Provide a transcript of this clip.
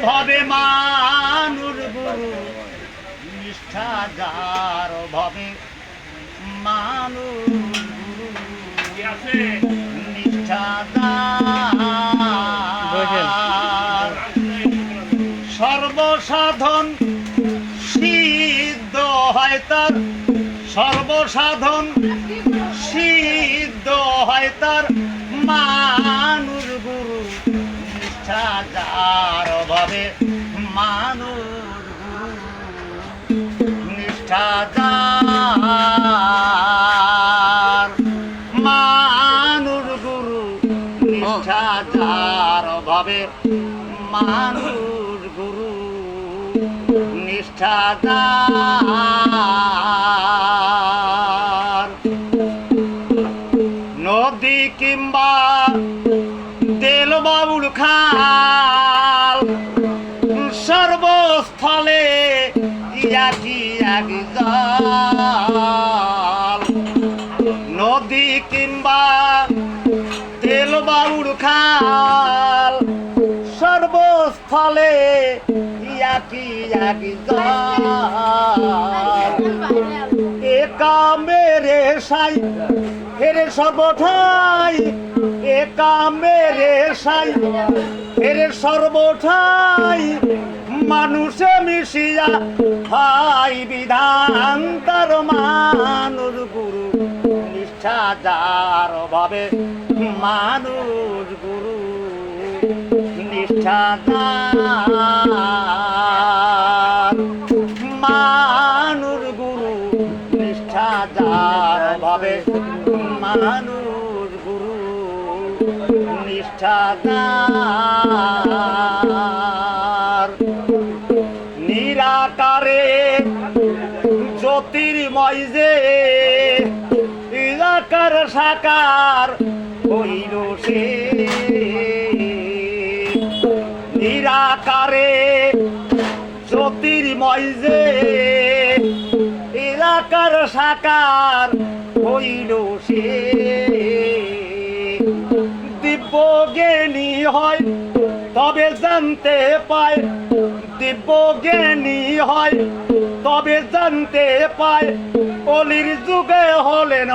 ভবে মানুষ গুরু নিষ্ঠা যার ভবে মানুষ গুরু নিষ্ঠা সর্বসাধন সিদ্ধ হয় তার, সর্বসাধন সিদ্ধ হয় তার মানুষ গুরু নিষ্ঠা যার ভাবে মানুষ গুরু নিষ্ঠা যার মানুষ গুরু নিষ্ঠা যার ভাবে মানুষ গুরু নিষ্ঠা যার নদী কিংবা তেল বাবুল খাল সর্বস্থলে ইয়াকি এক জাল। নদী কিংবা তেল বাবুল খাল সর্বস্থলে ইয়াকি এক জাল। একা মেরে সাই হেরে সর্বঠাই, একা মেরে সাই হেরে সর্বঠাই মানুষে মিশিয়া ভাই বিধান তার মানুষ গুরু নিষ্ঠা যার ভাবে মানুষ গুরু নিষ্ঠা যার মানুষ গুরু নিষ্ঠা যার ভাবে মানুষ গুরু নিষ্ঠা যার। নিরাকারে জ্যোতির্ময় যে নিরাকার সাকার হইল সে, নিরাকারে জ্যোতির্ময় যে নিরাকার সাকার হইল সে। দিব্য জ্ঞানী হয় তবে জানতে পায়, দিব্য জ্ঞানী হয় তবে জানতে পায় অলির যুগে হলেন